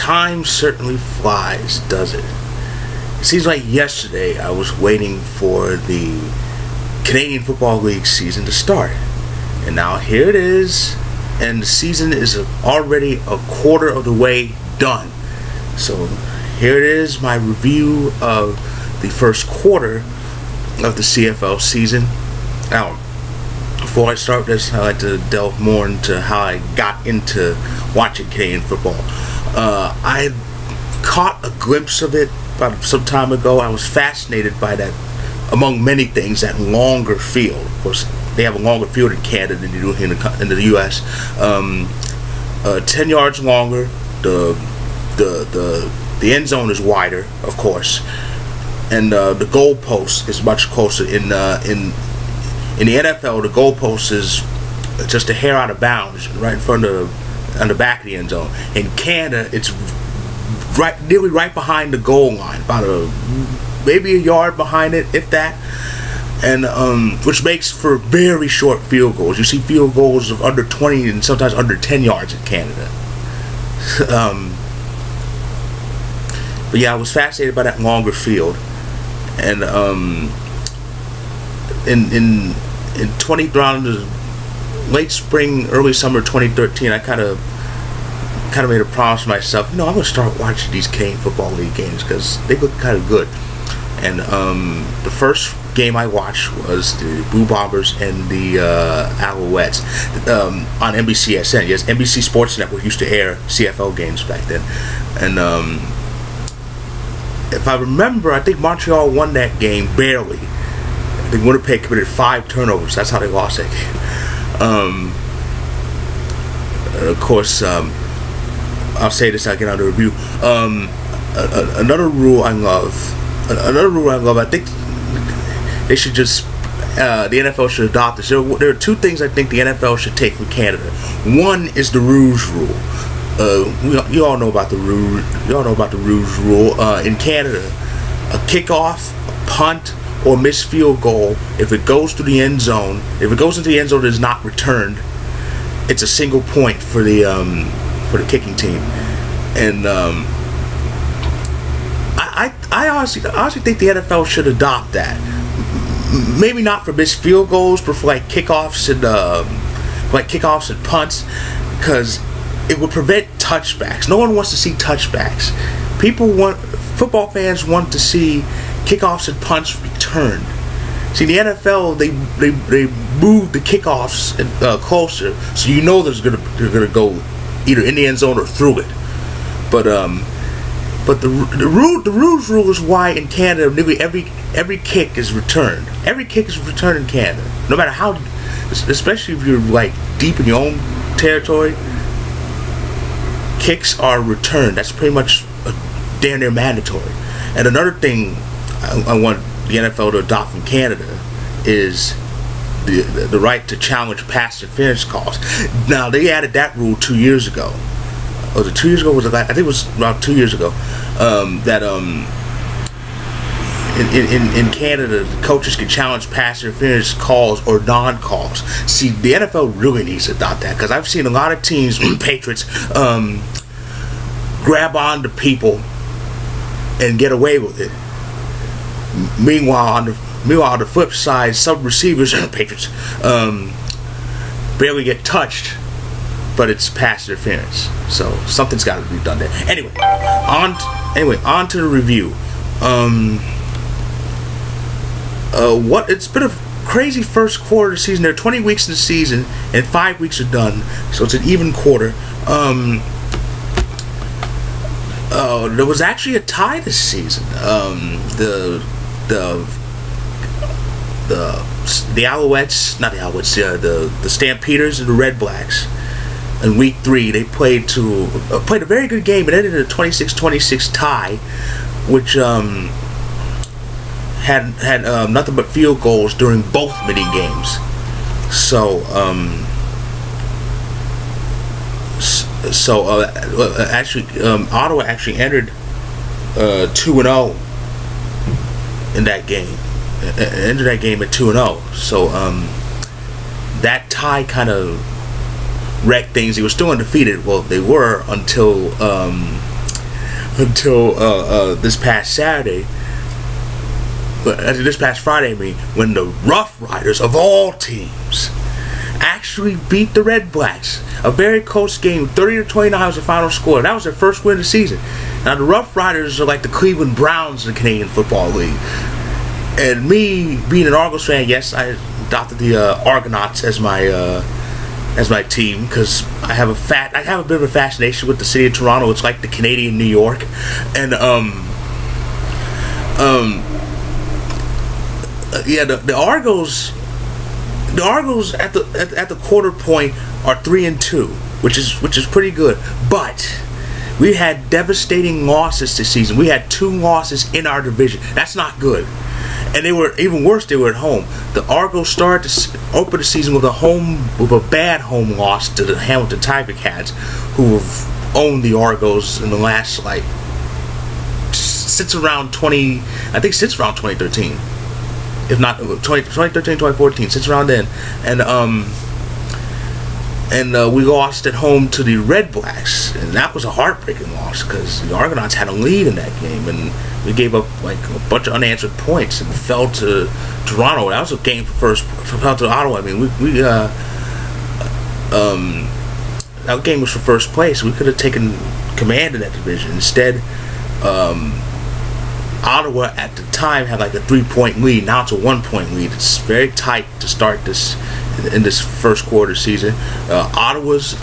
Time certainly flies, does it? It seems like yesterday I was waiting for the Canadian Football League season to start. And now here it is, and the season is already a quarter of the way done. So here it is, my review of the first quarter of the CFL season. Now, before I start this, I'd like to delve more into how I got into watching Canadian football. I caught a glimpse of it about some time ago. I was fascinated by that, among many things, that longer field. Of course, they have a longer field in Canada than they do here in the U.S. 10 yards longer. The end zone is wider, of course, and the goal post is much closer. In the NFL, the goal post is just a hair out of bounds, right in front of, on the back of the end zone. In Canada, it's nearly right behind the goal line, about maybe a yard behind it, if that. And which makes for very short field goals. You see field goals of under 20 and sometimes under 10 yards in Canada. But yeah, I was fascinated by that longer field. And in around the late spring, early summer 2013, I kind of made a promise to myself. I'm going to start watching these Canadian Football League games because they look kind of good. And the first game I watched was the Blue Bombers and the Alouettes on NBCSN. Yes, NBC Sports Network used to air CFL games back then. And if I remember, I think Montreal won that game barely. I think Winnipeg committed 5 turnovers. That's how they lost that game. Of course, I'll say this, I'll get on the review. Another rule I love, I think they should just, the NFL should adopt this. There are 2 things I think the NFL should take from Canada. One is the Rouge rule. You all know about the Rouge. Rule. In Canada, a kickoff, a punt, or missed field goal, if it goes to the end zone, if it goes into the end zone and is not returned, it's a single point for the kicking team. And I honestly think the NFL should adopt that. Maybe not for missed field goals, but for like kickoffs and punts, because it would prevent touchbacks. No one wants to see touchbacks. Football fans want to see kickoffs and punts returned. See, the NFL, they move the kickoffs closer, so you know they're gonna go either in the end zone or through it. But the Rouge rule is why in Canada nearly every kick is returned. Every kick is returned in Canada, no matter how, especially if you're like deep in your own territory. Kicks are returned. That's pretty much damn near mandatory. And another thing I want the NFL to adopt from Canada is the right to challenge pass interference calls. Now, they added that rule 2 years ago. Was it 2 years ago? I think it was about 2 years ago. That in Canada, the coaches can challenge pass interference calls or non-calls. See, the NFL really needs to adopt that, because I've seen a lot of teams, Patriots, grab on to people and get away with it. Meanwhile, on the flip side, some receivers, Patriots, barely get touched, but it's pass interference. So something's got to be done there. Anyway, on to the review. It's been a crazy first quarter of the season. There are 20 weeks in the season, and 5 weeks are done, so it's an even quarter. There was actually a tie this season. The Alouettes, not the Alouettes, the Stampeders and the Red Blacks. In week 3, they played a very good game. It ended in a 26-26 tie, which had nothing but field goals during both mini games. So Ottawa actually entered 2-0 in that game. Ended that game at 2-0. So that tie kind of wrecked things. They were still undefeated. Well, they were until until this past Saturday. This past Friday, when the Rough Riders of all teams actually beat the Red Blacks. A very close game, 30-29 was the final score. That was their first win of the season. Now the Rough Riders are like the Cleveland Browns of the Canadian Football League. And me being an Argos fan, yes, I adopted the Argonauts as my team because I have a bit of a fascination with the city of Toronto. It's like the Canadian New York, and the Argos at the quarter point are 3-2, which is pretty good. But we had devastating losses this season. We had 2 losses in our division. That's not good. And they were even worse. They were at home. The Argos started to open the season with a bad home loss to the Hamilton Tiger Cats, who have owned the Argos in the last since around 2013. If not 2013, 2014, since around then, and we lost at home to the Red Blacks, and that was a heartbreaking loss because the Argonauts had a lead in that game, and we gave up a bunch of unanswered points and fell to Toronto. That was a game fell to Ottawa. That game was for first place. We could have taken command of that division. Instead, Ottawa at the time had a 3-point lead. Now it's a 1-point lead. It's very tight to start this in this first quarter season. Ottawa's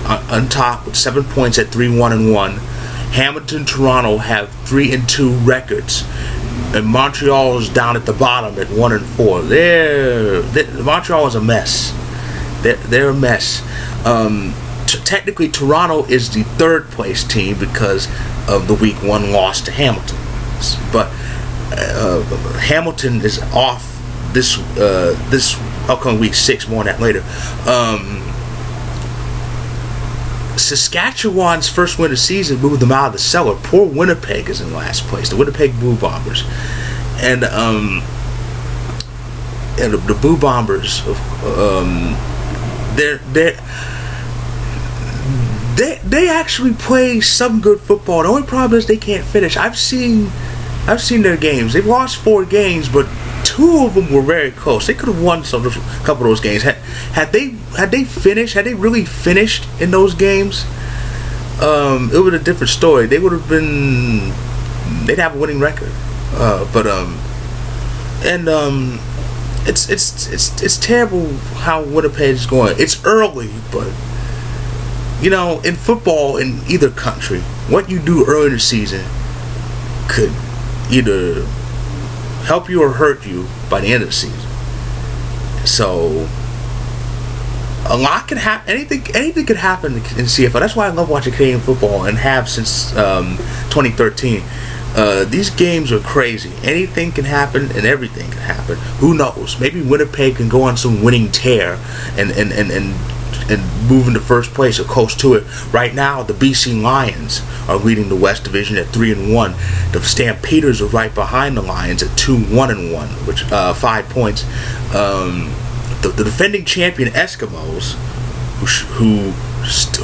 on top with 7 points at 3-1-1. Hamilton, Toronto have 3-2 records, and Montreal is down at the bottom at 1-4. Montreal is a mess. They're a mess. Technically, Toronto is the third place team because of the week 1 loss to Hamilton. But Hamilton is off this upcoming week 6. More on that later. Saskatchewan's first win of the season moved them out of the cellar. Poor Winnipeg is in last place. The Winnipeg Blue Bombers, and the Blue Bombers, they actually play some good football. The only problem is they can't finish. I've seen their games. They've lost 4 games, but 2 of them were very close. They could have won a couple of those games. Had they really finished in those games, it would have been a different story. They'd have a winning record. It's terrible how Winnipeg is going. It's early, but in football in either country, what you do early in the season could either help you or hurt you by the end of the season. So a lot can happen. Anything could happen in CFL. That's why I love watching Canadian football and have since 2013. These games are crazy. Anything can happen and everything can happen. Who knows? Maybe Winnipeg can go on some winning tear and move into first place or close to it. Right now, the BC Lions are leading the West Division at 3-1. The Stampeders are right behind the Lions at 2-1-1, which 5 points. The defending champion Eskimos, who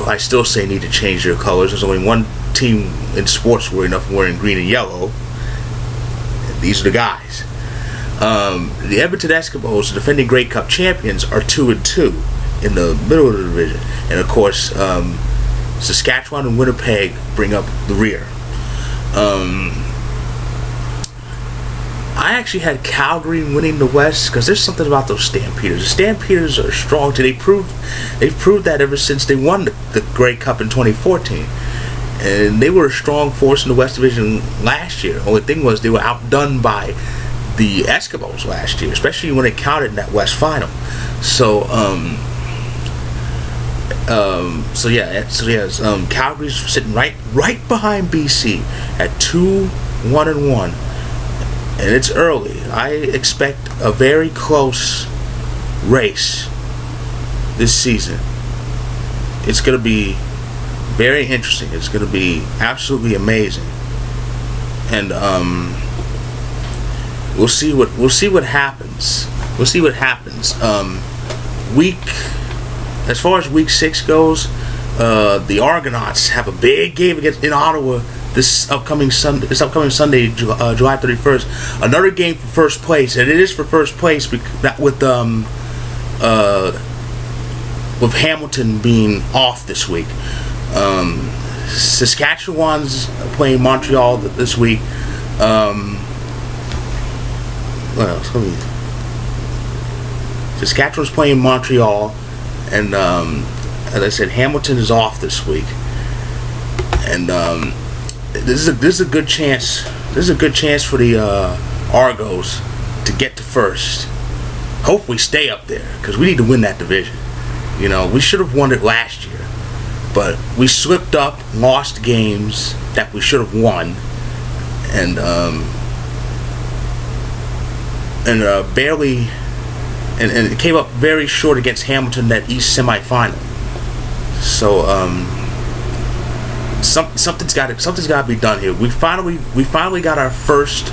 I still say need to change their colors. There's only one team in sports wearing green and yellow. These are the guys. The Edmonton Eskimos, the defending Grey Cup champions, are 2-2 in the middle of the division, and of course, Saskatchewan and Winnipeg bring up the rear. I actually had Calgary winning the West because there's something about those Stampeders. The Stampeders are strong. They've proved that ever since they won the Grey Cup in 2014. And they were a strong force in the West Division last year. Only thing was they were outdone by the Eskimos last year, especially when it counted in that West Final. Calgary's sitting right behind BC at 2-1-1. And it's early. I expect a very close race this season. It's going to be very interesting. It's going to be absolutely amazing. And we'll see what happens. We'll see what happens. As far as week 6 goes, the Argonauts have a big game in Ottawa this upcoming Sunday, July 31st. Another game for first place, and it is for first place with Hamilton being off this week. Saskatchewan's playing Montreal this week. What else? Saskatchewan's playing Montreal, and as I said, Hamilton is off this week. And this is a good chance. This is a good chance for the Argos to get to first. Hopefully, stay up there because we need to win that division. You know, we should have won it last year, but we slipped up, lost games that we should have won, and barely, and it came up very short against Hamilton that East semifinal. So something's got to be done here. We finally got our first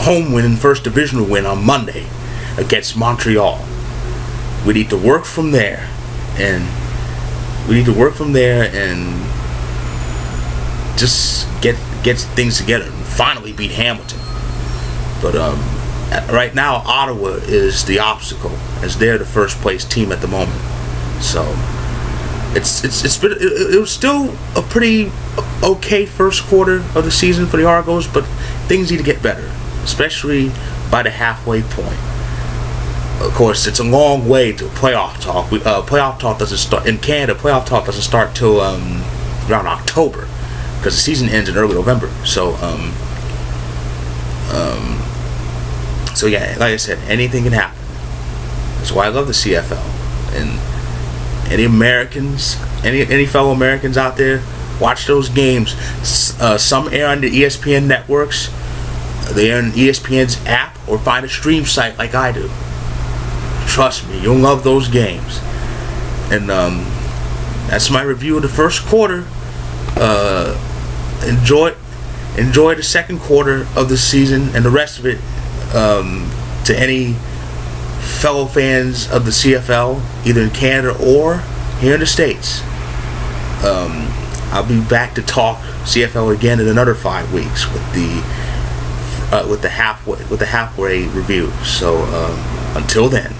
home win and first divisional win on Monday against Montreal. We need to work from there, and just get things together and finally beat Hamilton. But right now, Ottawa is the obstacle, as they're the first place team at the moment. So it was still a pretty okay first quarter of the season for the Argos, but things need to get better, especially by the halfway point. Of course, it's a long way to playoff talk. Playoff talk doesn't start in Canada. Playoff talk doesn't start till around October, because the season ends in early November. So so yeah, like I said, anything can happen. That's why I love the CFL. And any Americans, any fellow Americans out there, watch those games. Some air on the ESPN networks. They air on ESPN's app, or find a stream site like I do. Trust me, you'll love those games. And that's my review of the first quarter. Enjoy the second quarter of the season and the rest of it. To any fellow fans of the CFL, either in Canada or here in the States, I'll be back to talk CFL again in another 5 weeks with the halfway review. So until then.